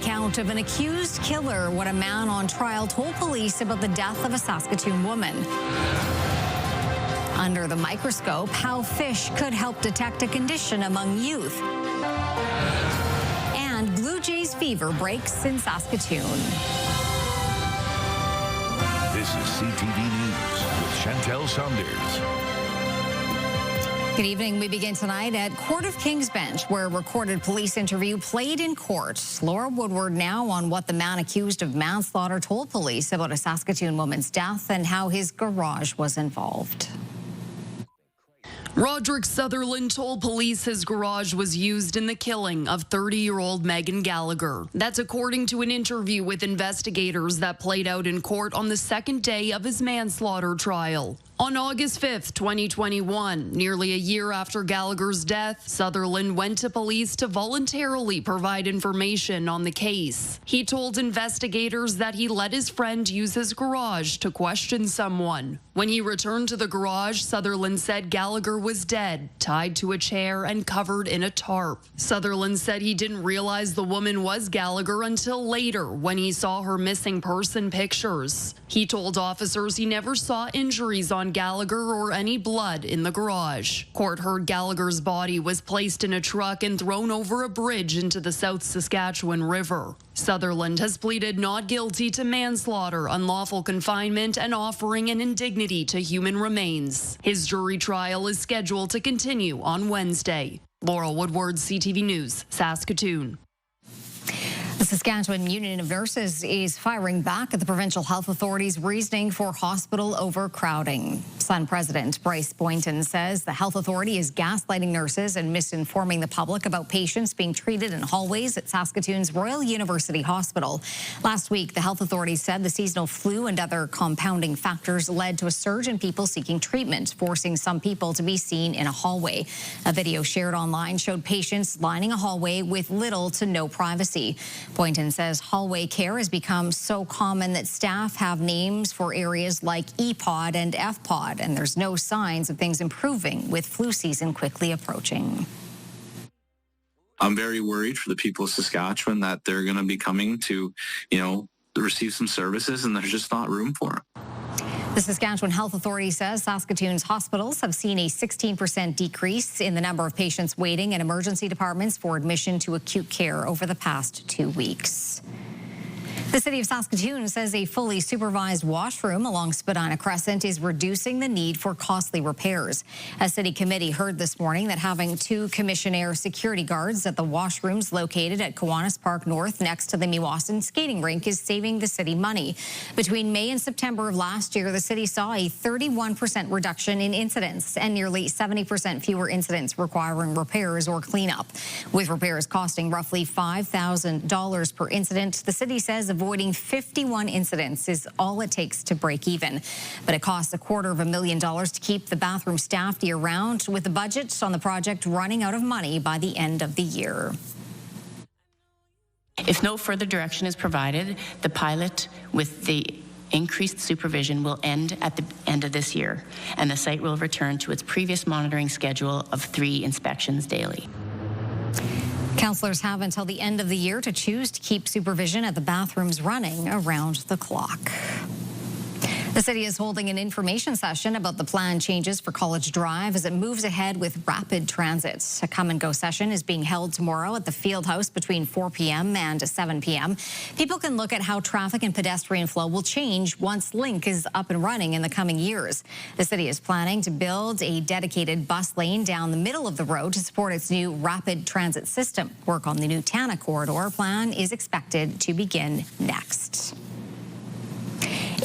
account of an accused killer, what a man on trial told police about the death of a Saskatoon woman. Under the microscope, how fish could help detect a condition among youth. And Blue Jays fever breaks in Saskatoon. This is CTV News with Chantel Saunders. Good evening. We begin tonight at Court of King's Bench, where a recorded police interview played in court. Laura Woodward now on what the man accused of manslaughter told police about a Saskatoon woman's death and how his garage was involved. Roderick Sutherland told police his garage was used in the killing of 30-year-old Megan Gallagher. That's according to an interview with investigators that played out in court on the second day of his manslaughter trial. On August 5th, 2021, nearly a year after Gallagher's death, Sutherland went to police to voluntarily provide information on the case. He told investigators that he let his friend use his garage to question someone. When he returned to the garage, Sutherland said Gallagher was dead, tied to a chair and covered in a tarp. Sutherland said he didn't realize the woman was Gallagher until later when he saw her missing person pictures. He told officers he never saw injuries on Gallagher or any blood in the garage. Court heard Gallagher's body was placed in a truck and thrown over a bridge into the South Saskatchewan River. Sutherland has pleaded not guilty to manslaughter, unlawful confinement, and offering an indignity to human remains. His jury trial is scheduled to continue on Wednesday. Laura Woodward, CTV News, Saskatoon. The Saskatchewan Union of Nurses is firing back at the provincial health authorities' reasoning for hospital overcrowding. Sun President Bryce Boynton says the health authority is gaslighting nurses and misinforming the public about patients being treated in hallways at Saskatoon's Royal University Hospital. Last week, the health authorities said the seasonal flu and other compounding factors led to a surge in people seeking treatment, forcing some people to be seen in a hallway. A video shared online showed patients lining a hallway with little to no privacy. Boynton says hallway care has become so common that staff have names for areas like E-pod and F-pod, and there's no signs of things improving with flu season quickly approaching. I'm very worried for the people of Saskatchewan that they're going to be coming to, receive some services and there's just not room for them. The Saskatchewan Health Authority says Saskatoon's hospitals have seen a 16% decrease in the number of patients waiting in emergency departments for admission to acute care over the past 2 weeks. The City of Saskatoon says a fully supervised washroom along Spadina Crescent is reducing the need for costly repairs. A city committee heard this morning that having 2 commissionaire security guards at the washrooms located at Kiwanis Park North next to the Meewasin skating rink is saving the city money. Between May and September of last year, the city saw a 31% reduction in incidents and nearly 70% fewer incidents requiring repairs or cleanup. With repairs costing roughly $5,000 per incident, the city says avoiding 51 incidents is all it takes to break even. But it costs $250,000 to keep the bathroom staffed year-round, with the budget on the project running out of money by the end of the year. If no further direction is provided, the pilot with the increased supervision will end at the end of this year, and the site will return to its previous monitoring schedule of 3 inspections daily. Councillors have until the end of the year to choose to keep supervision at the bathrooms running around the clock. The city is holding an information session about the planned changes for College Drive as it moves ahead with Rapid Transit. A come-and-go session is being held tomorrow at the Field House between 4 p.m. and 7 p.m. People can look at how traffic and pedestrian flow will change once Link is up and running in the coming years. The city is planning to build a dedicated bus lane down the middle of the road to support its new Rapid Transit system. Work on the new Tana corridor plan is expected to begin next.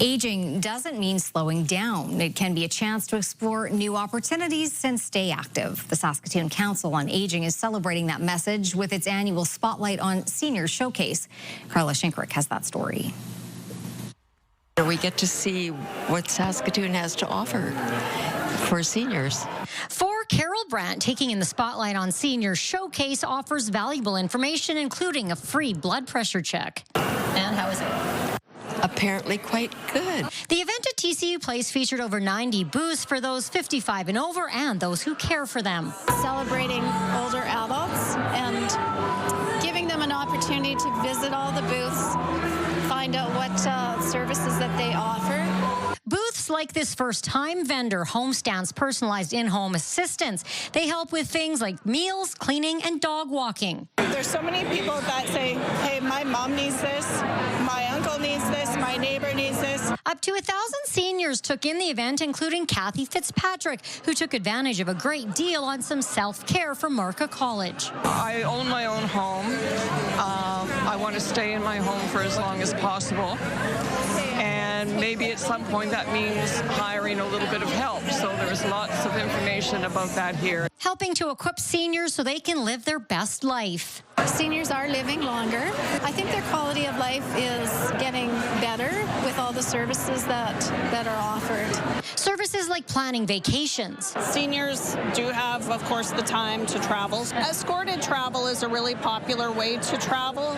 Aging doesn't mean slowing down. It can be a chance to explore new opportunities and stay active. The Saskatoon Council on Aging is celebrating that message with its annual Spotlight on Seniors Showcase. Carla Shinkrick has that story. We get to see what Saskatoon has to offer for seniors. For Carol Brandt, taking in the Spotlight on Seniors Showcase offers valuable information, including a free blood pressure check. And how is it? apparently quite good. The event at TCU Place featured over 90 booths for those 55 and over and those who care for them. Celebrating older adults and giving them an opportunity to visit all the booths, find out what services that they offer. Booths like this first-time vendor, Homestand's personalized in-home assistance. They help with things like meals, cleaning, and dog walking. There's so many people that say, hey, my mom needs this, my uncle needs this, my neighbor needs this. Up to 1,000 seniors took in the event, including Kathy Fitzpatrick, who took advantage of a great deal on some self-care from Marca College. I own my own home. I want to stay in my home for as long as possible. And maybe at some point that means hiring a little bit of help. So there's lots of information about that here. Helping to equip seniors so they can live their best life. Seniors are living longer. I think their quality of life is getting better with all the services that are offered. Services like planning vacations. Seniors do have, of course, the time to travel. Escorted travel is a really popular way to travel.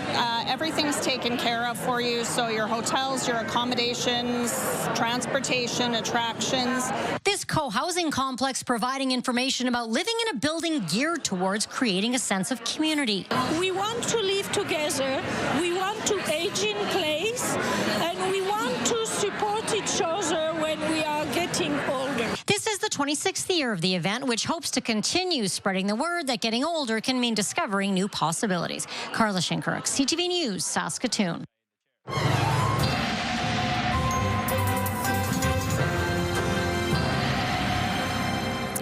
Everything's taken care of for you, so your hotels, your accommodations, transportation, attractions. This co-housing complex providing information about living in a building geared towards creating a sense of community. We want to live together, we want to age in place, and we want to support each other when we are getting older. This is the 26th year of the event, which hopes to continue spreading the word that getting older can mean discovering new possibilities. Carla Shinkaruk, CTV News, Saskatoon.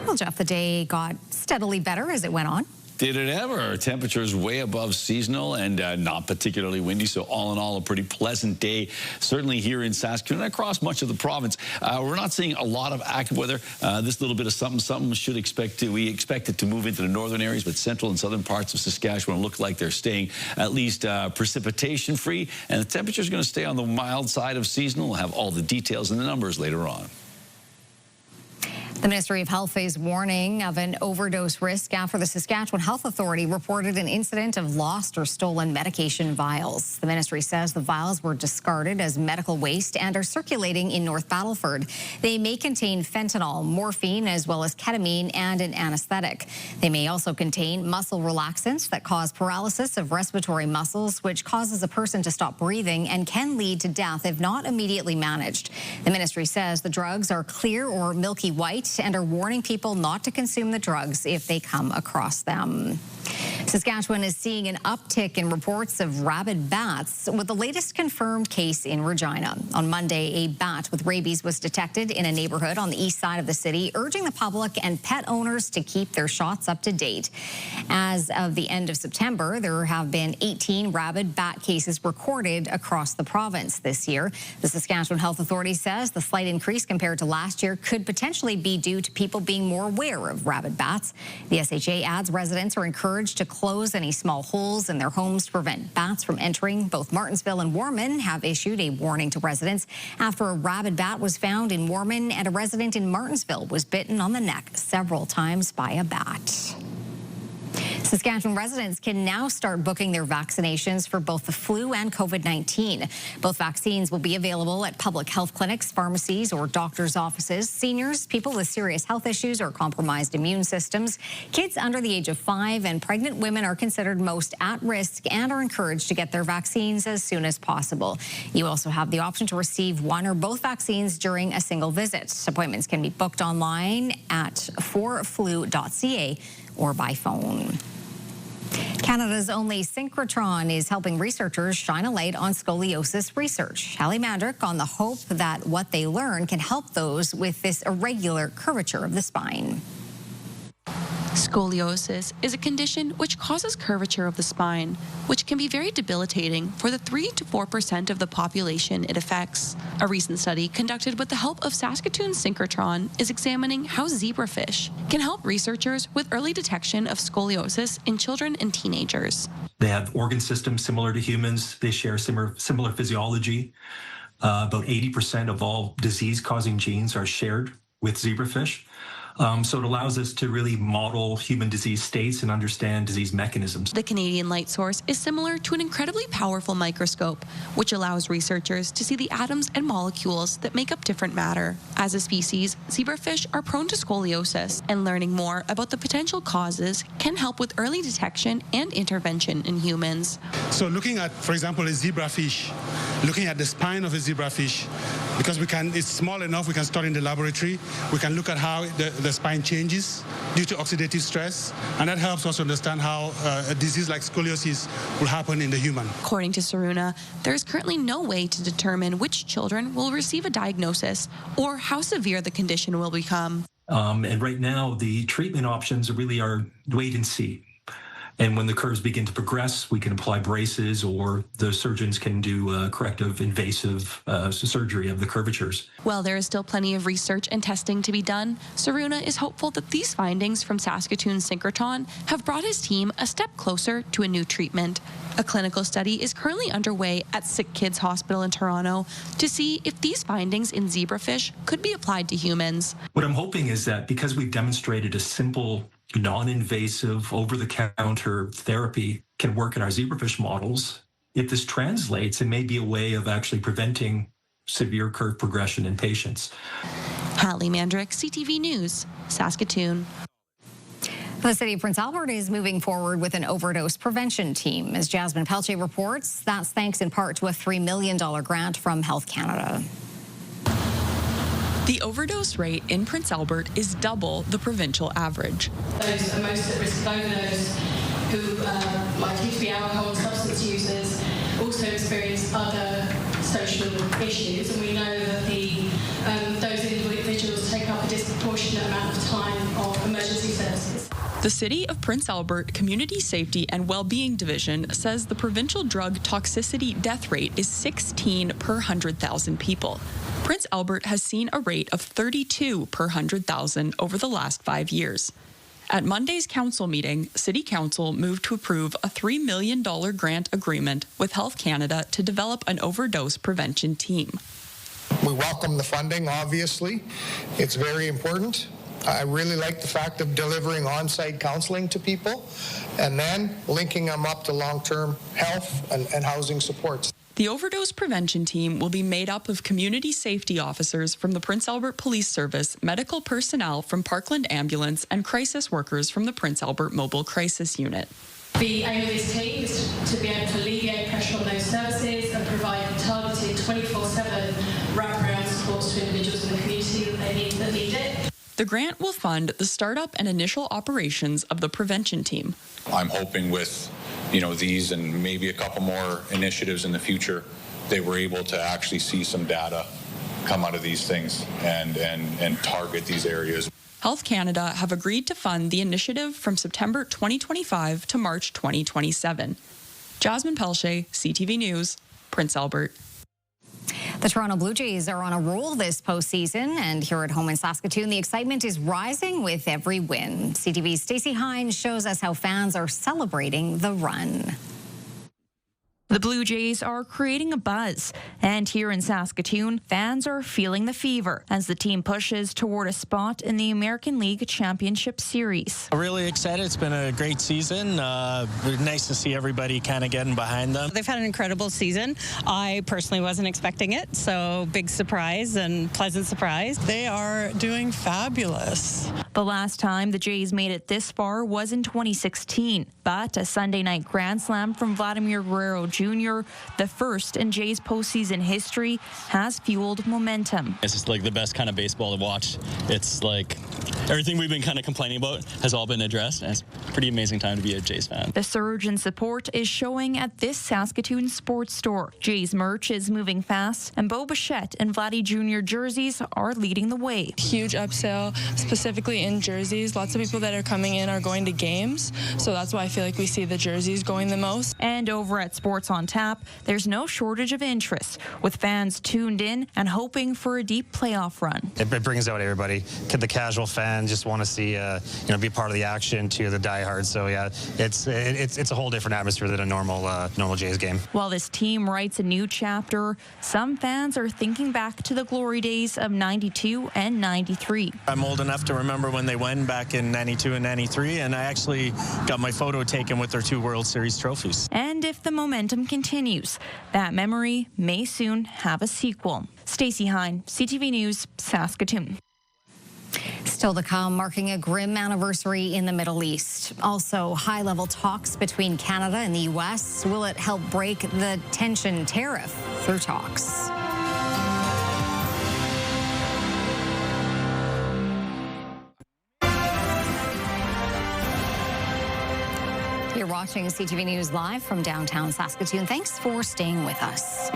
Well, Jeff, the day got steadily better as it went on. Did it ever? Temperatures way above seasonal and not particularly windy. So all in all, a pretty pleasant day, certainly here in Saskatoon and across much of the province. We're not seeing a lot of active weather. This little bit of something we expect it to move into the northern areas, but central and southern parts of Saskatchewan look like they're staying at least precipitation free. And the temperature is going to stay on the mild side of seasonal. We'll have all the details and the numbers later on. The Ministry of Health is warning of an overdose risk after the Saskatchewan Health Authority reported an incident of lost or stolen medication vials. The ministry says the vials were discarded as medical waste and are circulating in North Battleford. They may contain fentanyl, morphine, as well as ketamine and an anesthetic. They may also contain muscle relaxants that cause paralysis of respiratory muscles, which causes a person to stop breathing and can lead to death if not immediately managed. The ministry says the drugs are clear or milky white and are warning people not to consume the drugs if they come across them. Saskatchewan is seeing an uptick in reports of rabid bats, with the latest confirmed case in Regina. On Monday, a bat with rabies was detected in a neighborhood on the east side of the city, urging the public and pet owners to keep their shots up to date. As of the end of September, there have been 18 rabid bat cases recorded across the province this year. The Saskatchewan Health Authority says the slight increase compared to last year could potentially be due to people being more aware of rabid bats. The SHA adds residents are encouraged to close any small holes in their homes to prevent bats from entering. Both Martensville and Warman have issued a warning to residents after a rabid bat was found in Warman and a resident in Martensville was bitten on the neck several times by a bat. Saskatchewan residents can now start booking their vaccinations for both the flu and COVID-19. Both vaccines will be available at public health clinics, pharmacies, or doctors' offices. Seniors, people with serious health issues or compromised immune systems, kids under the age of 5, and pregnant women are considered most at risk and are encouraged to get their vaccines as soon as possible. You also have the option to receive one or both vaccines during a single visit. Appointments can be booked online at forflu.ca or by phone. Canada's only synchrotron is helping researchers shine a light on scoliosis research. Hallie Mandrick on the hope that what they learn can help those with this irregular curvature of the spine. Scoliosis is a condition which causes curvature of the spine, which can be very debilitating for the 3 to 4% of the population it affects. A recent study conducted with the help of Saskatoon Synchrotron is examining how zebrafish can help researchers with early detection of scoliosis in children and teenagers. They have organ systems similar to humans. They share similar physiology. About 80% of all disease-causing genes are shared with zebrafish. So it allows us to really model human disease states and understand disease mechanisms. The Canadian light source is similar to an incredibly powerful microscope, which allows researchers to see the atoms and molecules that make up different matter. As a species, zebrafish are prone to scoliosis, and learning more about the potential causes can help with early detection and intervention in humans. So looking at, for example, a zebrafish, looking at the spine of a zebrafish, because it's small enough, we can study in the laboratory. We can look at how the spine changes due to oxidative stress, and that helps us understand how a disease like scoliosis will happen in the human. According to Saruna, there is currently no way to determine which children will receive a diagnosis or how severe the condition will become. And right now, the treatment options really are wait and see. And when the curves begin to progress, we can apply braces, or the surgeons can do corrective invasive surgery of the curvatures. While there is still plenty of research and testing to be done, Saruna is hopeful that these findings from Saskatoon synchrotron have brought his team a step closer to a new treatment. A clinical study is currently underway at Sick Kids Hospital in Toronto to see if these findings in zebrafish could be applied to humans. What I'm hoping is that because we've demonstrated a simple, non-invasive, over-the-counter therapy can work in our zebrafish models, if this translates, it may be a way of actually preventing severe curve progression in patients. Hallie Mandrick, CTV News, Saskatoon. The city of Prince Albert is moving forward with an overdose prevention team. As Jasmine Pelche reports, that's thanks in part to a $3 million grant from Health Canada. The overdose rate in Prince Albert is double the provincial average. Those are most at risk of overdose who likely to be alcohol and substance users also experience other social issues, and we know that those individuals take up a disproportionate amount of time of emergency services. The City of Prince Albert Community Safety and Wellbeing Division says the provincial drug toxicity death rate is 16 per 100,000 people. Prince Albert has seen a rate of 32 per 100,000 over the last 5 years. At Monday's council meeting, City Council moved to approve a $3 million grant agreement with Health Canada to develop an overdose prevention team. We welcome the funding, obviously. It's very important. I really like the fact of delivering on-site counseling to people and then linking them up to long-term health and housing supports. The overdose prevention team will be made up of community safety officers from the Prince Albert Police Service, medical personnel from Parkland Ambulance, and crisis workers from the Prince Albert Mobile Crisis Unit. The aim of this team is to be able to alleviate pressure on those services and provide targeted 24/7 wraparound supports to individuals in the community that need it. The grant will fund the startup and initial operations of the prevention team. I'm hoping with these and maybe a couple more initiatives in the future, they were able to actually see some data come out of these things and target these areas. Health Canada have agreed to fund the initiative from September 2025 to March 2027. Jasmine Pelche, CTV News, Prince Albert. The Toronto Blue Jays are on a roll this postseason, and here at home in Saskatoon, the excitement is rising with every win. CTV's Stacey Hines shows us how fans are celebrating the run. The Blue Jays are creating a buzz, and here in Saskatoon, fans are feeling the fever as the team pushes toward a spot in the American League Championship Series. Really excited. It's been a great season. Nice to see everybody kind of getting behind them. They've had an incredible season. I personally wasn't expecting it, so big surprise and pleasant surprise. They are doing fabulous. The last time the Jays made it this far was in 2016, but a Sunday night grand slam from Vladimir Guerrero Jr., the first in Jays postseason history, has fueled momentum. It's just like the best kind of baseball to watch. It's like everything we've been kind of complaining about has all been addressed, and it's a pretty amazing time to be a Jays fan. The surge in support is showing at this Saskatoon sports store. Jays merch is moving fast, and Bo Bichette and Vladdy Jr. jerseys are leading the way. Huge upsell, specifically in jerseys. Lots of people that are coming in are going to games, so that's why I feel like we see the jerseys going the most. And over at Sports on Tap, there's no shortage of interest, with fans tuned in and hoping for a deep playoff run. It brings out everybody. The casual fan just want to see, be part of the action, to the diehard hard. So yeah, it's a whole different atmosphere than a normal Jays game. While this team writes a new chapter, some fans are thinking back to the glory days of 92 and 93. I'm old enough to remember when they won back in 92 and 93, and I actually got my photo taken with their 2 World Series trophies. And if the momentum continues, that memory may soon have a sequel. Stacey Hine, CTV News, Saskatoon. Still to come, marking a grim anniversary in the Middle East. Also, high-level talks between Canada and the U.S. Will it help break the tension tariff through talks? You're watching CTV News live from downtown Saskatoon. Thanks for staying with us.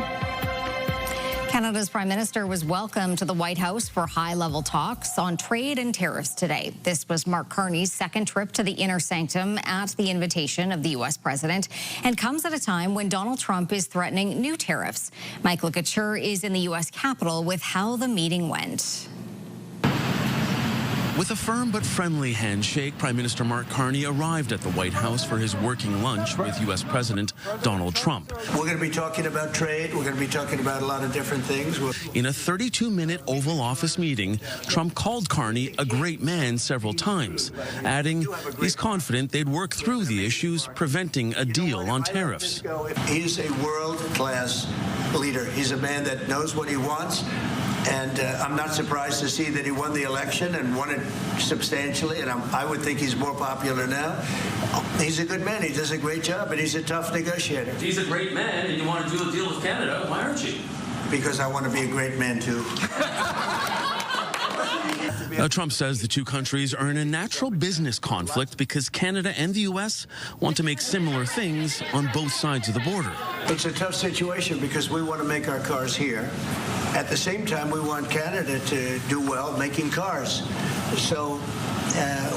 Canada's Prime Minister was welcomed to the White House for high-level talks on trade and tariffs today. This was Mark Carney's second trip to the inner sanctum at the invitation of the U.S. president and comes at a time when Donald Trump is threatening new tariffs. Michael Couture is in the U.S. Capitol with how the meeting went. With a firm but friendly handshake, Prime Minister Mark Carney arrived at the White House for his working lunch with U.S. President Donald Trump. We're going to be talking about trade. We're going to be talking about a lot of different things. In a 32-minute Oval Office meeting, Trump called Carney a great man several times, adding he's confident they'd work through the issues preventing a deal on tariffs. He's a world-class leader. He's a man that knows what he wants. And I'm not surprised to see that he won the election and won it substantially. And I would think he's more popular now. He's a good man. He does a great job, and he's a tough negotiator. If he's a great man and you want to do a deal with Canada, why aren't you? Because I want to be a great man, too. Trump says the two countries are in a natural business conflict because Canada and the U.S. want to make similar things on both sides of the border. It's a tough situation because we want to make our cars here. At the same time, we want Canada to do well making cars. So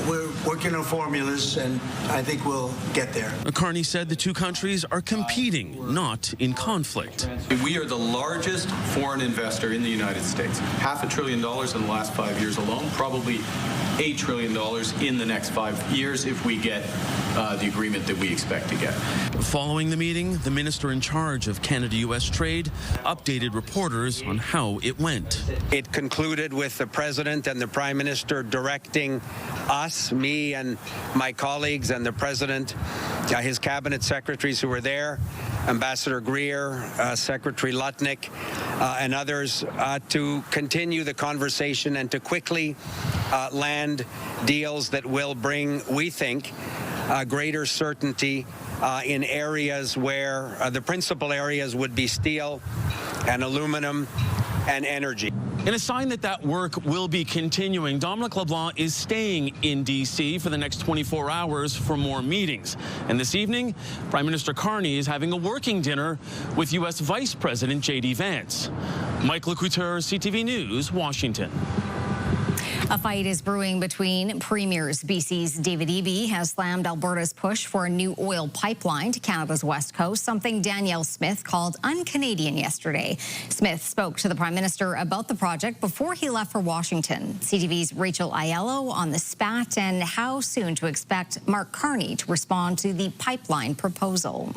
we're working on formulas, and I think we'll get there. Carney said the two countries are competing, not in conflict. We are the largest foreign investor in the United States. $500 billion in the last 5 years alone, probably $8 trillion in the next 5 years if we get the agreement that we expect to get. Following the meeting, the minister in charge of Canada-U.S. trade updated reporters on how it went. It concluded with the president and the prime minister directing us, me and my colleagues and the president, his cabinet secretaries who were there, Ambassador Greer, Secretary Lutnick, and others, to continue the conversation and to quickly land deals that will bring, we think, greater certainty in areas where the principal areas would be steel and aluminum and energy. In a sign that work will be continuing, Dominic LeBlanc is staying in D.C. for the next 24 hours for more meetings. And this evening, Prime Minister Carney is having a working dinner with U.S. Vice President J.D. Vance. Michael Couture, CTV News, Washington. A fight is brewing between premiers. BC's David Eby has slammed Alberta's push for a new oil pipeline to Canada's west coast, something Danielle Smith called un-Canadian yesterday. Smith spoke to the Prime Minister about the project before he left for Washington. CTV's Rachel Aiello on the spat and how soon to expect Mark Carney to respond to the pipeline proposal.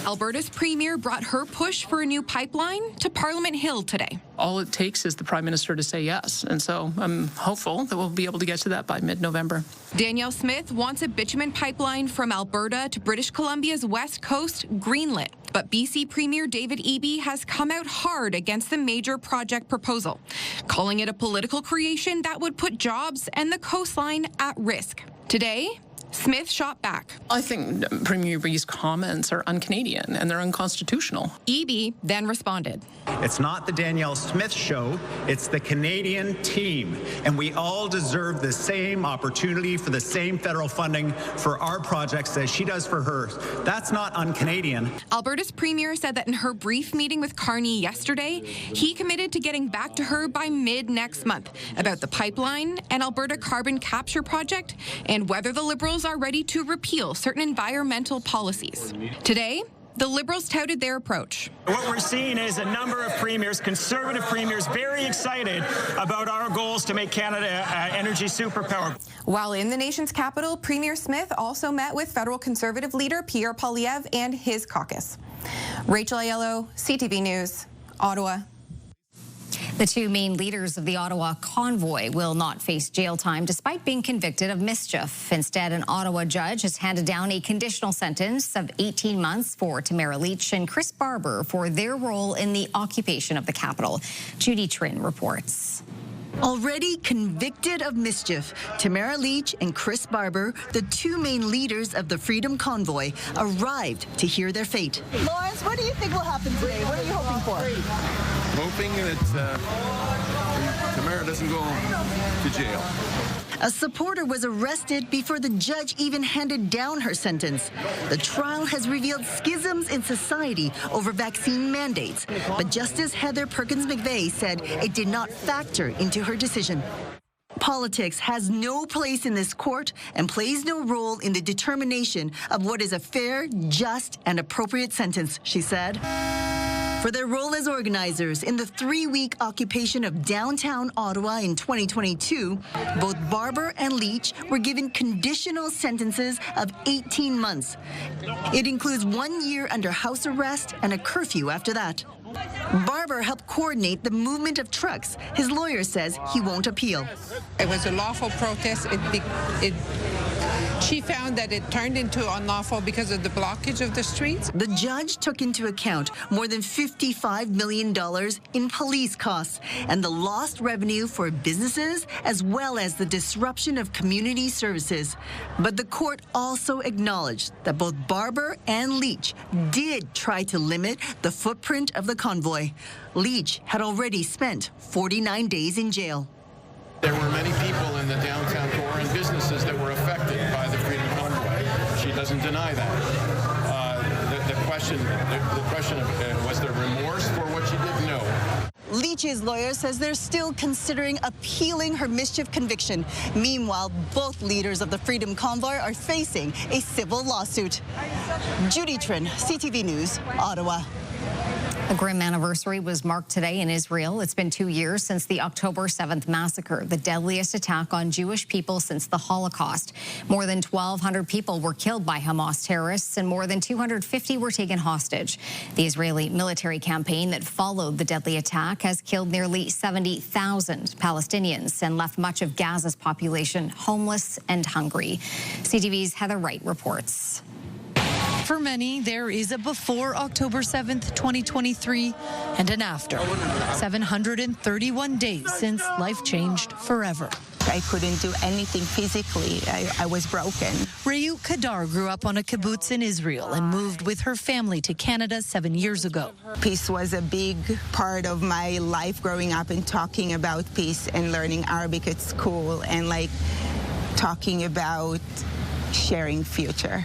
Alberta's premier brought her push for a new pipeline to Parliament Hill today. All it takes is the Prime Minister to say yes, and so I'm hopeful that we'll be able to get to that by mid-November. Danielle Smith wants a bitumen pipeline from Alberta to British Columbia's west coast greenlit. But BC Premier David Eby has come out hard against the major project proposal, calling it a political creation that would put jobs and the coastline at risk. Today, Smith shot back. I think Premier Eby's comments are un-Canadian and they're unconstitutional. Eby then responded. It's not the Danielle Smith show, it's the Canadian team. And we all deserve the same opportunity for the same federal funding for our projects as she does for hers. That's not un-Canadian. Alberta's premier said that in her brief meeting with Carney yesterday, he committed to getting back to her by mid-next month about the pipeline and Alberta carbon capture project and whether the Liberals are ready to repeal certain environmental policies. Today, the Liberals touted their approach. What we're seeing is a number of premiers, conservative premiers, very excited about our goals to make Canada an energy superpower. While in the nation's capital, Premier Smith also met with federal Conservative leader Pierre Poilievre and his caucus. Rachel Aiello, CTV News, Ottawa. The two main leaders of the Ottawa Convoy will not face jail time despite being convicted of mischief. Instead, an Ottawa judge has handed down a conditional sentence of 18 months for Tamara Lich and Chris Barber for their role in the occupation of the Capitol. Judy Trin reports. Already convicted of mischief, Tamara Lich and Chris Barber, the two main leaders of the Freedom Convoy, arrived to hear their fate. Lawrence, what do you think will happen today? What are you hoping for? Hoping that Tamara doesn't go to jail. A supporter was arrested before the judge even handed down her sentence. The trial has revealed schisms in society over vaccine mandates, but Justice Heather Perkins McVeigh said it did not factor into her decision. Politics has no place in this court and plays no role in the determination of what is a fair, just, and appropriate sentence, she said. For their role as organizers in the 3-week occupation of downtown Ottawa in 2022, both Barber and Lich were given conditional sentences of 18 months. It includes 1 year under house arrest and a curfew after that. Barber helped coordinate the movement of trucks. His lawyer says he won't appeal. It was a lawful protest. She found that it turned into unlawful because of the blockage of the streets. The judge took into account more than $55 million in police costs and the lost revenue for businesses, as well as the disruption of community services. But the court also acknowledged that both Barber and Lich did try to limit the footprint of the convoy. Lich had already spent 49 days in jail. There were many people in the downtown core and businesses that were affected by the Freedom Convoy. She doesn't deny that. The question of was there remorse for what she did? No. Lich's lawyer says they're still considering appealing her mischief conviction. Meanwhile, both leaders of the Freedom Convoy are facing a civil lawsuit. Judy Trin, CTV News, Ottawa. A grim anniversary was marked today in Israel. It's been 2 years since the October 7th massacre, the deadliest attack on Jewish people since the Holocaust. More than 1,200 people were killed by Hamas terrorists and more than 250 were taken hostage. The Israeli military campaign that followed the deadly attack has killed nearly 70,000 Palestinians and left much of Gaza's population homeless and hungry. CTV's Heather Wright reports. For many, there is a before October 7th, 2023, and an after. 731 days since life changed forever. I couldn't do anything physically. I was broken. Rayut Kadar grew up on a kibbutz in Israel and moved with her family to Canada 7 years ago. Peace was a big part of my life growing up and talking about peace and learning Arabic at school and talking about sharing future.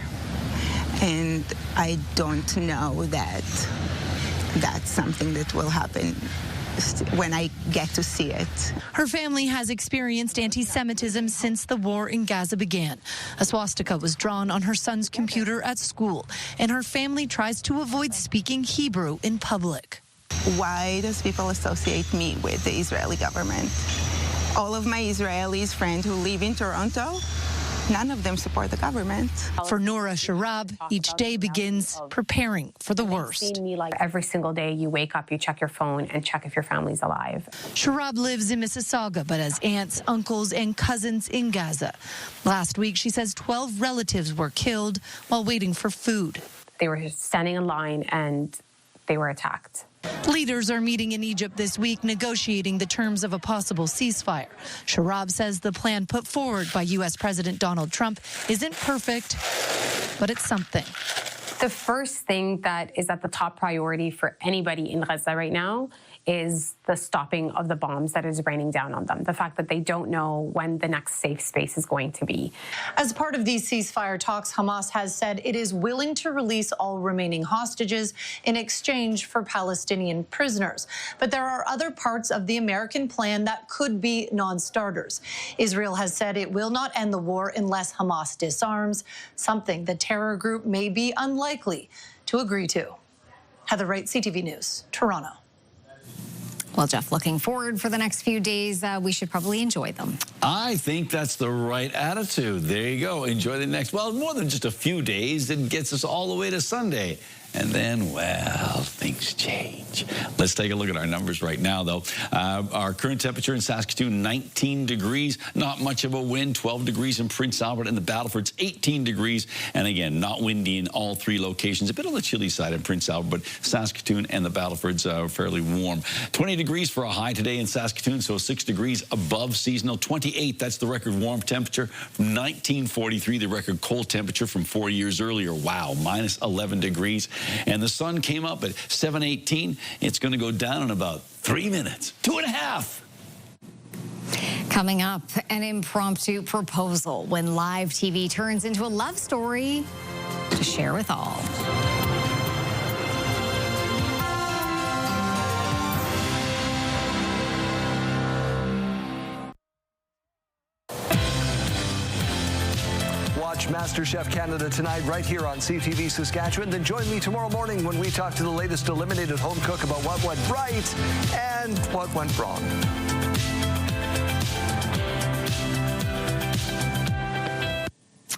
And I don't know that that's something that will happen when I get to see it. Her family has experienced anti-Semitism since the war in Gaza began. A swastika was drawn on her son's computer at school, and her family tries to avoid speaking Hebrew in public. Why does people associate me with the Israeli government? All of my Israeli friends who live in Toronto, none of them support the government. For Nora Sharab, each day begins preparing for the worst. Every single day you wake up, you check your phone and check if your family's alive. Sharab lives in Mississauga, but has aunts, uncles, and cousins in Gaza. Last week, she says 12 relatives were killed while waiting for food. They were standing in line and they were attacked. Leaders are meeting in Egypt this week, negotiating the terms of a possible ceasefire. Sharab says the plan put forward by U.S. President Donald Trump isn't perfect, but it's something. The first thing that is at the top priority for anybody in Gaza right now is the stopping of the bombs that is raining down on them. The fact that they don't know when the next safe space is going to be. As part of these ceasefire talks, Hamas has said it is willing to release all remaining hostages in exchange for Palestinian prisoners. But there are other parts of the American plan that could be non-starters. Israel has said it will not end the war unless Hamas disarms, something the terror group may be unlikely to agree to. Heather Wright, CTV News, Toronto. Well, Jeff, looking forward for the next few days. We should probably enjoy them. I think that's the right attitude. There you go. Enjoy the next, well, more than just a few days. It gets us all the way to Sunday. And then, well, things change. Let's take a look at our numbers right now, though. Our current temperature in Saskatoon, 19 degrees. Not much of a wind. 12 degrees in Prince Albert, and the Battleford's 18 degrees. And again, not windy in all three locations. A bit on the chilly side in Prince Albert, but Saskatoon and the Battleford's fairly warm. 20 degrees for a high today in Saskatoon, so 6 degrees above seasonal. 28, that's the record warm temperature. From 1943, the record cold temperature from 4 years earlier. Wow, minus 11 degrees. And the sun came up at 7:18. It's going to go down in about 3 minutes, 2.5. Coming up, an impromptu proposal when live TV turns into a love story to share with all. Watch MasterChef Canada tonight right here on CTV Saskatchewan. Then join me tomorrow morning when we talk to the latest eliminated home cook about what went right and what went wrong.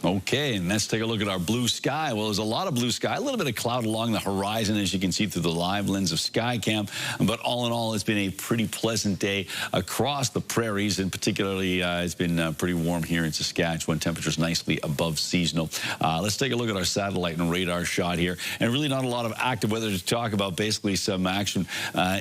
Okay, and let's take a look at our blue sky. Well, there's a lot of blue sky, a little bit of cloud along the horizon, as you can see through the live lens of Skycam. But all in all, it's been a pretty pleasant day across the prairies, and particularly it's been pretty warm here in Saskatchewan. Temperatures nicely above seasonal. Let's take a look at our satellite and radar shot here. And really not a lot of active weather to talk about. Basically some action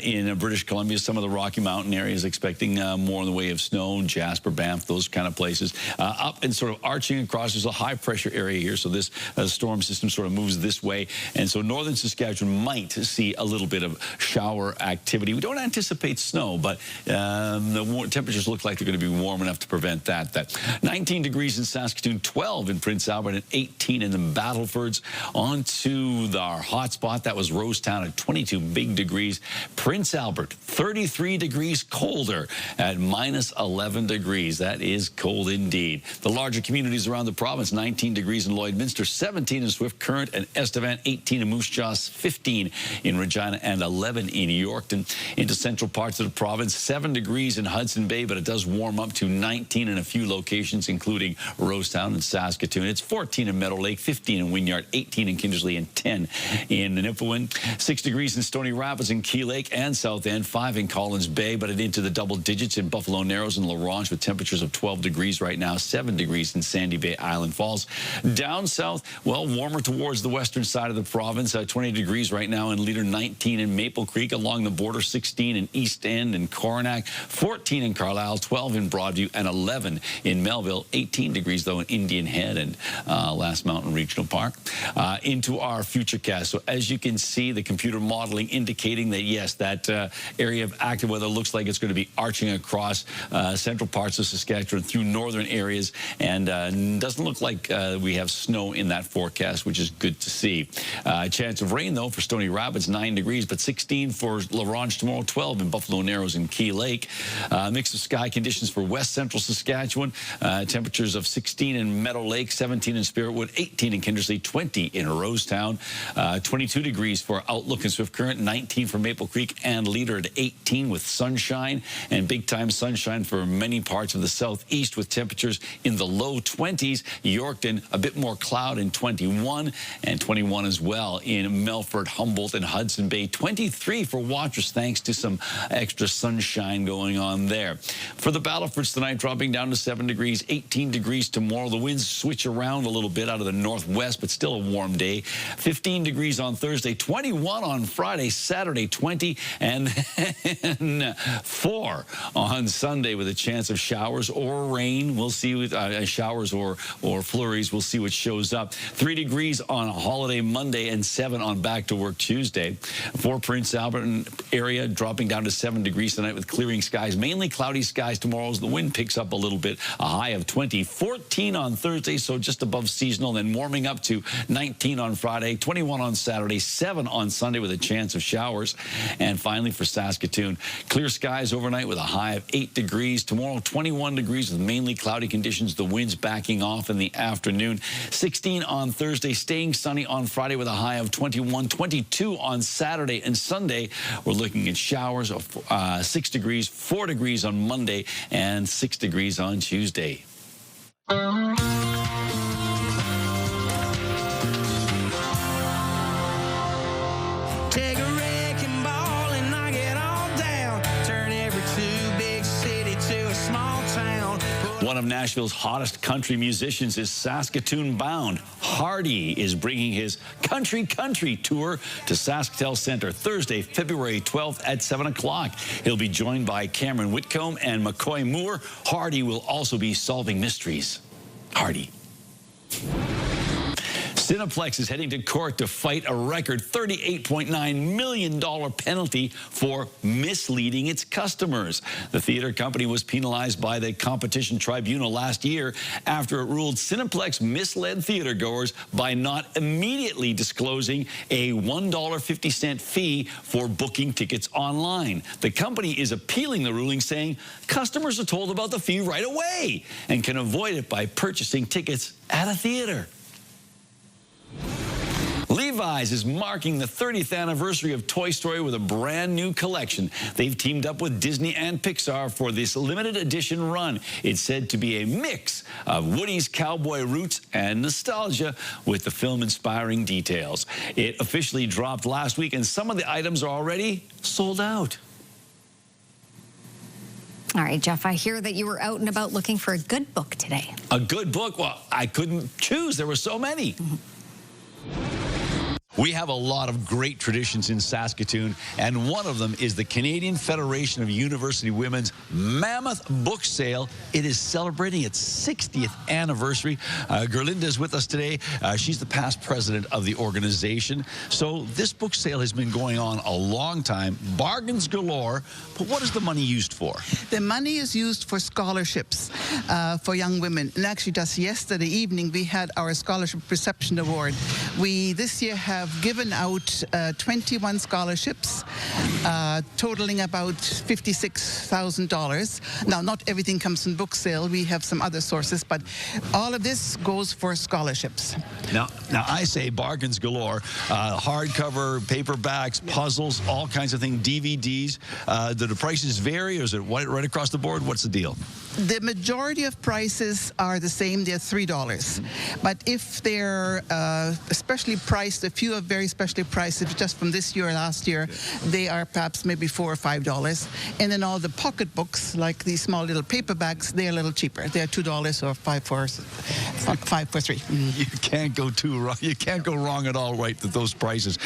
in British Columbia, some of the Rocky Mountain areas expecting more in the way of snow, Jasper, Banff, those kind of places. Up and sort of arching across, there's a high pressure area here, so this storm system sort of moves this way, and so northern Saskatchewan might see a little bit of shower activity. We don't anticipate snow, but the temperatures look like they're going to be warm enough to prevent that. 19 degrees in Saskatoon, 12 in Prince Albert, and 18 in the Battlefords. On to our hot spot, that was Rosetown at 22 big degrees. Prince Albert, 33 degrees colder at minus 11 degrees. That is cold indeed. The larger communities around the province, 19 degrees in Lloydminster, 17 in Swift Current and Estevan, 18 in Moose Jaw, 15 in Regina, and 11 in Yorkton. Into central parts of the province, 7 degrees in Hudson Bay, but it does warm up to 19 in a few locations, including Rosetown and Saskatoon. It's 14 in Meadow Lake, 15 in Wynyard, 18 in Kindersley, and 10 in Nipawin. 6 degrees in Stony Rapids and Key Lake and South End, 5 in Collins Bay, but it into the double digits in Buffalo Narrows and La Ronge with temperatures of 12 degrees right now, 7 degrees in Sandy Bay Island Falls. Down south, well, warmer towards the western side of the province, 20 degrees right now in Leader, 19 in Maple Creek, along the border, 16 in East End and Coronach, 14 in Carlisle, 12 in Broadview, and 11 in Melville, 18 degrees, though, in Indian Head and Last Mountain Regional Park. Into our futurecast. So as you can see, the computer modeling indicating that, yes, that area of active weather looks like it's going to be arching across central parts of Saskatchewan through northern areas, and doesn't look like we have snow in that forecast, which is good to see. Chance of rain, though, for Stony Rapids, 9 degrees, but 16 for La Ronge tomorrow, 12 in Buffalo Narrows and Key Lake. Mix of sky conditions for west central Saskatchewan. Temperatures of 16 in Meadow Lake, 17 in Spiritwood, 18 in Kindersley, 20 in Rosetown. 22 degrees for Outlook and Swift Current, 19 for Maple Creek and Leader at 18 with sunshine, and big time sunshine for many parts of the southeast with temperatures in the low 20s. Yorkton, a bit more cloud in 21, and 21 as well in Melfort, Humboldt, and Hudson Bay. 23 for Watrous, thanks to some extra sunshine going on there. For the Battlefords tonight, dropping down to 7 degrees, 18 degrees tomorrow. The winds switch around a little bit out of the northwest, but still a warm day. 15 degrees on Thursday, 21 on Friday, Saturday 20, and then 4 on Sunday with a chance of showers or rain. We'll see with showers or flurries. We'll see what shows up. 3 degrees on holiday Monday and 7 on back to work Tuesday. For Prince Albert area, dropping down to 7 degrees tonight with clearing skies, mainly cloudy skies tomorrow as the wind picks up a little bit. A high of 20, 14 on Thursday, so just above seasonal, then warming up to 19 on Friday, 21 on Saturday, 7 on Sunday with a chance of showers. And finally for Saskatoon, clear skies overnight with a high of 8 degrees. Tomorrow, 21 degrees with mainly cloudy conditions, the winds backing off in the afternoon. afternoon. 16 on Thursday, staying sunny on Friday with a high of 21, 22 on Saturday and Sunday. We're looking at showers of 6 degrees, 4 degrees on Monday, and 6 degrees on Tuesday. Take a wrecking ball and knock it all down. Turn every too big city to a small town. One of Nashville's hottest country musicians is Saskatoon bound. Hardy is bringing his Country tour to SaskTel Centre Thursday, February 12th at 7 o'clock. He'll be joined by Cameron Whitcomb and McCoy Moore. Hardy will also be solving mysteries. Hardy. Cineplex is heading to court to fight a record $38.9 million penalty for misleading its customers. The theater company was penalized by the Competition Tribunal last year after it ruled Cineplex misled theatergoers by not immediately disclosing a $1.50 fee for booking tickets online. The company is appealing the ruling, saying customers are told about the fee right away and can avoid it by purchasing tickets at a theater. Levi's is marking the 30th anniversary of Toy Story with a brand new collection. They've teamed up with Disney and Pixar for this limited edition run. It's said to be a mix of Woody's cowboy roots and nostalgia with the film-inspiring details. It officially dropped last week, and some of the items are already sold out. All right, Jeff, I hear that you were out and about looking for a good book today. A good book? Well, I couldn't choose. There were so many. We have a lot of great traditions in Saskatoon, and one of them is the Canadian Federation of University Women's Mammoth Book Sale. It is celebrating its 60th anniversary. Gerlinda is with us today. She's the past president of the organization. So this book sale has been going on a long time. Bargains galore. But what is the money used for? The money is used for scholarships for young women. And actually, just yesterday evening, we had our Scholarship Reception Award. We this year have given out 21 scholarships, totaling about $56,000. Now, not everything comes from book sale. We have some other sources, but all of this goes for scholarships. Now I say bargains galore. Hardcover, paperbacks, puzzles, all kinds of things, DVDs. Do the prices vary, or is it right across the board? What's the deal? The majority of prices are the same. They're $3. But if they're especially priced, a few are very specially priced, if just from this year or last year, they are perhaps maybe $4 or $5. And then all the pocket books, like these small little paperbacks, they're a little cheaper. They're $2 or $5 for $3. You can't go too wrong. You can't go wrong at all, right, with those prices.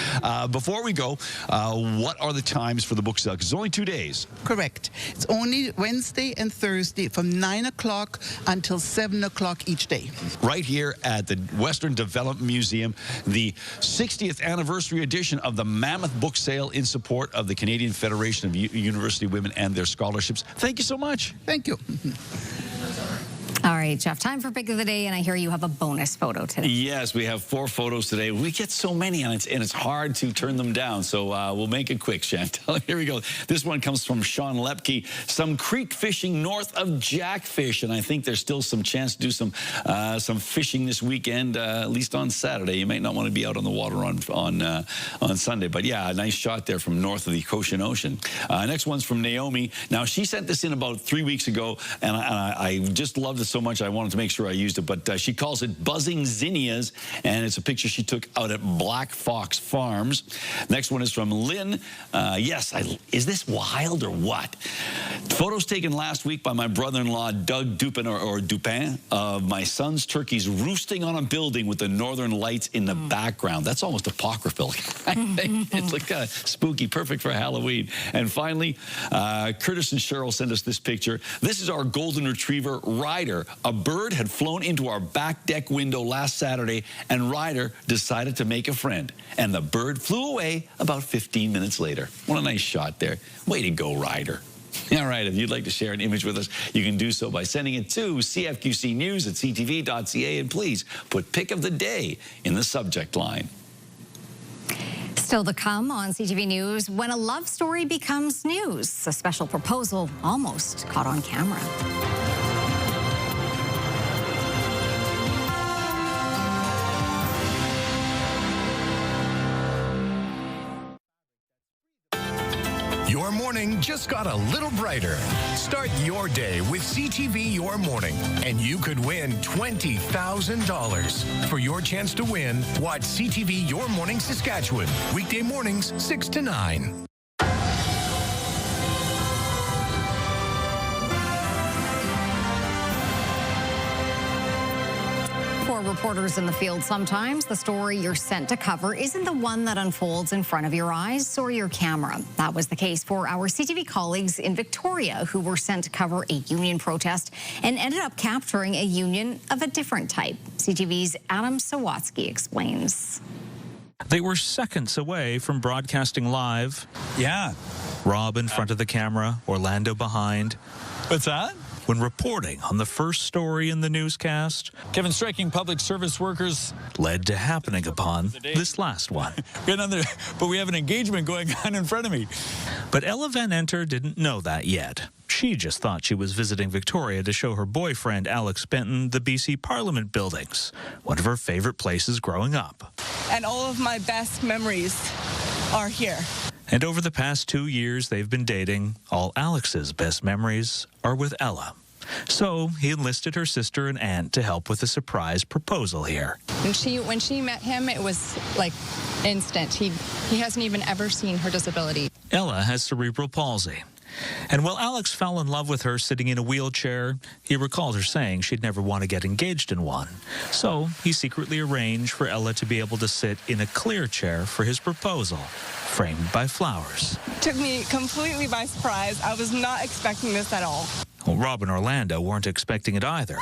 Before we go, what are the times for the book sale? Because it's only 2 days. Correct. It's only Wednesday and Thursday from 9 o'clock until 7 o'clock each day. Right here at the Western Development Museum, the 60th anniversary edition of the Mammoth Book Sale in support of the Canadian Federation of University Women and their scholarships. Thank you so much. Thank you. All right, Jeff, time for Pick of the Day, and I hear you have a bonus photo today. Yes, we have 4 photos today. We get so many, and it's hard to turn them down, so we'll make it quick, Chantal. Here we go. This one comes from Sean Lepke. Some creek fishing north of Jackfish, and I think there's still some chance to do some fishing this weekend, at least on Saturday. You might not want to be out on the water on Sunday, but yeah, a nice shot there from north of the Cochin Ocean. Next one's from Naomi. Now, she sent this in about 3 weeks ago, and I just loved it so much I wanted to make sure I used it, but she calls it buzzing zinnias, and it's a picture she took out at Black Fox Farms. Next one is from Lynn. Yes, is this wild or what? Photos taken last week by my brother-in-law, Doug Dupin, or Dupin, of my son's turkeys roosting on a building with the northern lights in the background. That's almost apocryphal. It's like kind of spooky, perfect for Halloween. And finally, Curtis and Cheryl sent us this picture. This is our golden retriever, Ryder. A bird had flown into our back deck window last Saturday, and Ryder decided to make a friend. And the bird flew away about 15 minutes later. What a nice shot there. Way to go, Ryder. All right, if you'd like to share an image with us, you can do so by sending it to cfqcnews@ctv.ca, and please put Pick of the Day in the subject line. Still to come on CTV News, when a love story becomes news, a special proposal almost caught on camera. Your morning just got a little brighter. Start your day with CTV Your Morning, and you could win $20,000. For your chance to win, watch CTV Your Morning Saskatchewan, weekday mornings 6 to 9. For reporters in the field, sometimes the story you're sent to cover isn't the one that unfolds in front of your eyes or your camera. That was the case for our CTV colleagues in Victoria, who were sent to cover a union protest and ended up capturing a union of a different type. CTV's Adam Sawatsky explains. They were seconds away from broadcasting live. Yeah. Rob in front of the camera, Orlando behind. What's that? When reporting on the first story in the newscast, Kevin, striking public service workers led to happening upon this last one. But we have an engagement going on in front of me. But Ella Van Enter didn't know that yet. She just thought she was visiting Victoria to show her boyfriend, Alex Benton, the BC Parliament buildings, one of her favorite places growing up. And all of my best memories are here. And over the past 2 years they've been dating, all Alex's best memories are with Ella. So he enlisted her sister and aunt to help with a surprise proposal here. When she met him, it was like instant. He hasn't even ever seen her disability. Ella has cerebral palsy. And while Alex fell in love with her sitting in a wheelchair, he recalled her saying she'd never want to get engaged in one. So he secretly arranged for Ella to be able to sit in a clear chair for his proposal, framed by flowers. Took me completely by surprise. I was not expecting this at all. Well, Rob and Orlando weren't expecting it either.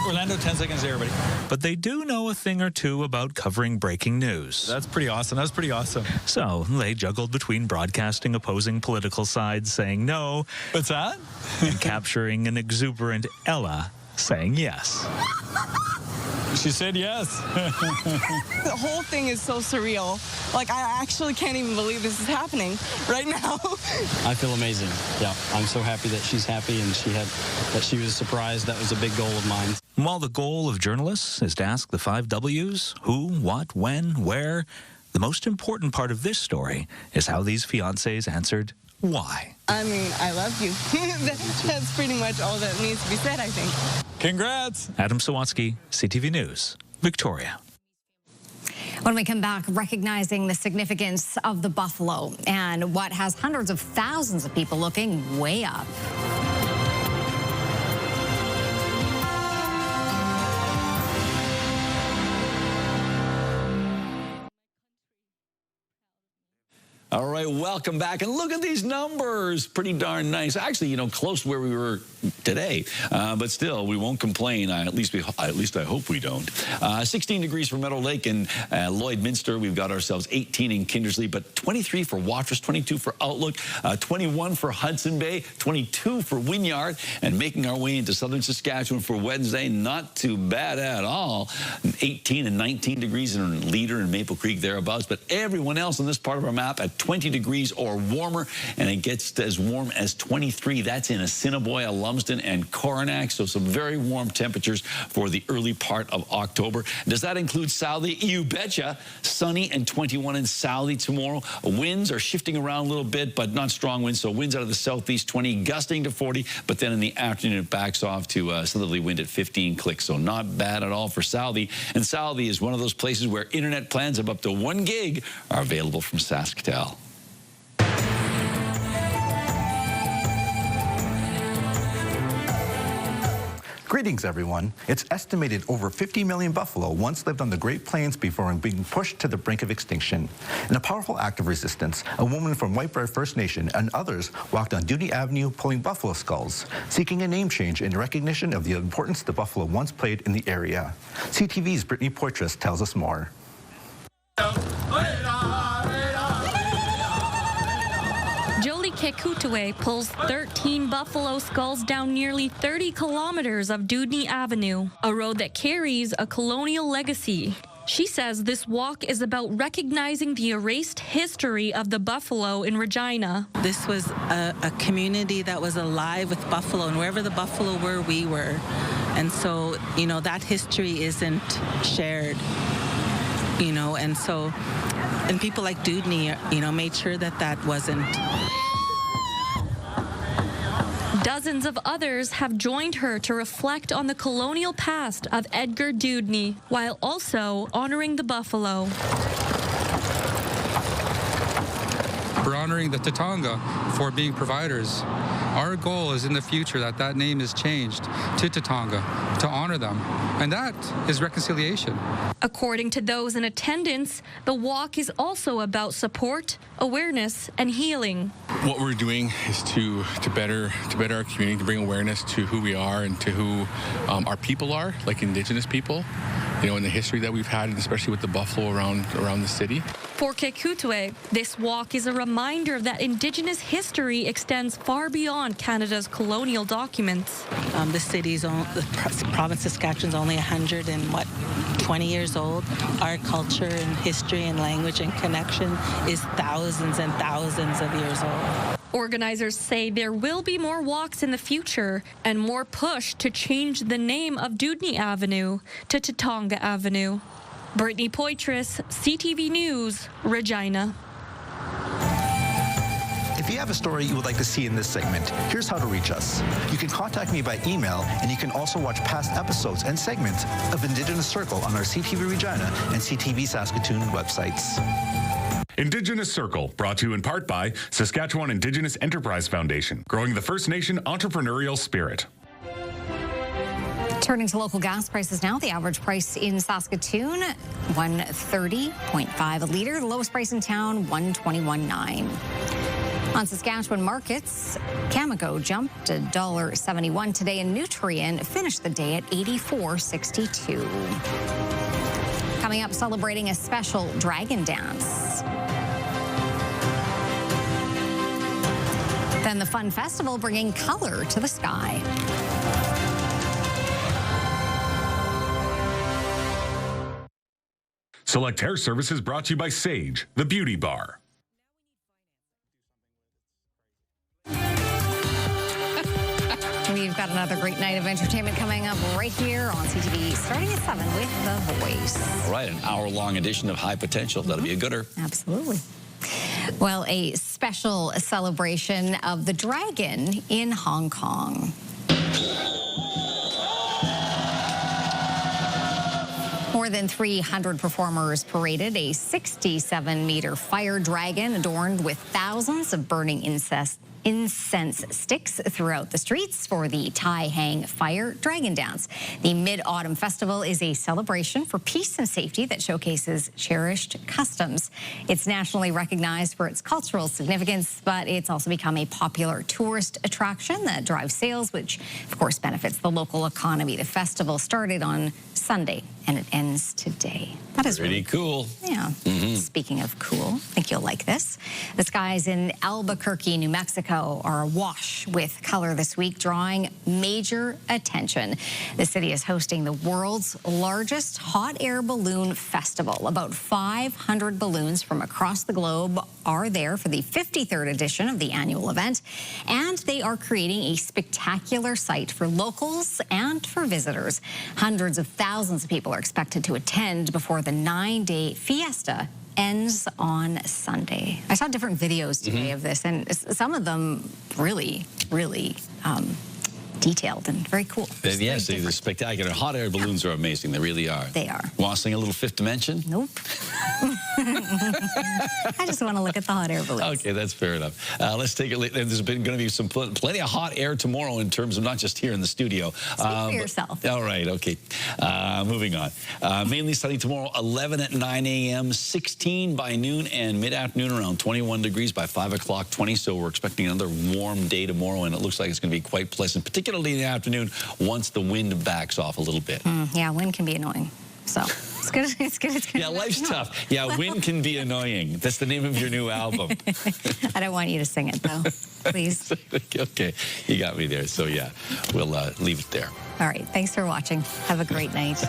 Orlando, 10 seconds there, everybody. But they do know a thing or two about covering breaking news. That's pretty awesome. That's pretty awesome. So they juggled between broadcasting opposing political sides saying no. What's that? And capturing an exuberant Ella saying yes. She said yes. The whole thing is so surreal. Like, I actually can't even believe this is happening right now. I feel amazing. Yeah, I'm so happy that she's happy and that she was surprised. That was a big goal of mine. While the goal of journalists is to ask the 5 W's, who, what, when, where, the most important part of this story is how these fiancés answered why. I mean, I love you. That's pretty much all that needs to be said, I think. Congrats. Adam Sawatsky, CTV News, Victoria. When we come back, recognizing the significance of the buffalo and what has hundreds of thousands of people looking way up. All right, welcome back. And look at these numbers. Pretty darn nice. Actually, close to where we were today. But still, we won't complain. At least I hope we don't. 16 degrees for Meadow Lake and Lloydminster. We've got ourselves 18 in Kindersley, but 23 for Watrous, 22 for Outlook, 21 for Hudson Bay, 22 for Wynyard, and making our way into southern Saskatchewan for Wednesday. Not too bad at all. 18 and 19 degrees in Leader and Maple Creek thereabouts. But everyone else on this part of our map at 20 degrees or warmer, and it gets as warm as 23. That's in Assiniboia, Lumsden, and Coronach, so some very warm temperatures for the early part of October. Does that include Southey? You betcha. Sunny and 21 in Southey tomorrow. Winds are shifting around a little bit, but not strong winds, so winds out of the southeast 20, gusting to 40, but then in the afternoon it backs off to southerly wind at 15 clicks, so not bad at all for Southey. And Southey is one of those places where internet plans of up to 1 gig are available from Sasktel. Greetings, everyone. It's estimated over 50 million buffalo once lived on the Great Plains before being pushed to the brink of extinction. In a powerful act of resistance, a woman from Whitebriar First Nation and others walked on Duty Avenue pulling buffalo skulls, seeking a name change in recognition of the importance the buffalo once played in the area. CTV's Brittany Poitras tells us more. Kekutue pulls 13 buffalo skulls down nearly 30 kilometers of Dudney Avenue, a road that carries a colonial legacy. She says this walk is about recognizing the erased history of the buffalo in Regina. This was a community that was alive with buffalo, and wherever the buffalo were, we were. And so, that history isn't shared, and people like Dudney, made sure that wasn't. Dozens of others have joined her to reflect on the colonial past of Edgar Dewdney, while also honoring the buffalo. We're honoring the Tatanga for being providers. Our goal is in the future that name is changed to Tatanga to honor them, and that is reconciliation. According to those in attendance, the walk is also about support, awareness, and healing. What we're doing is to better our community, to bring awareness to who we are and to who our people are, like Indigenous people, you know, in the history that we've had, and especially with the buffalo around the city. For Kekutwe, this walk is a reminder that Indigenous history extends far beyond Canada's colonial documents. The province of Saskatchewan is only 120 years old. Our culture and history and language and connection is thousands and thousands of years old. Organizers say there will be more walks in the future and more push to change the name of Dewdney Avenue to Tatanga Avenue. Brittany Poitras, CTV News, Regina. If you have a story you would like to see in this segment, here's how to reach us. You can contact me by email, and you can also watch past episodes and segments of Indigenous Circle on our CTV Regina and CTV Saskatoon websites. Indigenous Circle, brought to you in part by Saskatchewan Indigenous Enterprise Foundation, growing the First Nation entrepreneurial spirit. Turning to local gas prices now, the average price in Saskatoon, $130.5 a liter. The lowest price in town, $121.9. On Saskatchewan markets, Cameco jumped $1.71 today, and Nutrien finished the day at $84.62. Coming up, celebrating a special dragon dance. Then the Fun Festival bringing color to the sky. Select Hair Services brought to you by Sage, the beauty bar. We've got another great night of entertainment coming up right here on CTV, starting at 7 with The Voice. All right, an hour-long edition of High Potential. That'll be a gooder. Absolutely. Well, a special celebration of the dragon in Hong Kong. More than 300 performers paraded a 67-meter fire dragon adorned with thousands of burning incense sticks throughout the streets for the Tai Hang Fire Dragon Dance. The Mid-Autumn Festival is a celebration for peace and safety that showcases cherished customs. It's nationally recognized for its cultural significance, but it's also become a popular tourist attraction that drives sales, which of course benefits the local economy. The festival started on Sunday and it ends today. That is pretty cool. Yeah. Speaking of cool, I think you'll like this. The skies in Albuquerque, New Mexico are awash with color this week, drawing major attention. The city is hosting the world's largest hot air balloon festival. About 500 balloons from across the globe are there for the 53rd edition of the annual event, and they are creating a spectacular sight for locals and for visitors. Hundreds of thousands of people are expected to attend before the 9-day fiesta ends on Sunday. I saw different videos today of this, and some of them really, really detailed and very cool. Yes, they're spectacular. Hot air balloons are amazing. They really are. They are. Want to sing a little Fifth Dimension? Nope. I just want to look at the hot air balloons. Okay, that's fair enough. Let's take it. There's been going to be some plenty of hot air tomorrow in terms of not just here in the studio. Speak for yourself. All right, okay. Moving on. Mainly sunny tomorrow, 11 at 9 a.m., 16 by noon, and mid-afternoon around 21 degrees by 5 o'clock, 20. So we're expecting another warm day tomorrow, and it looks like it's going to be quite pleasant, particularly in the afternoon once the wind backs off a little bit. Yeah, wind can be annoying. So it's good. It's good. Yeah, life's tough. Yeah, wind can be annoying. That's the name of your new album. I don't want you to sing it, though. Please. Okay, you got me there. So, yeah, we'll leave it there. All right. Thanks for watching. Have a great night.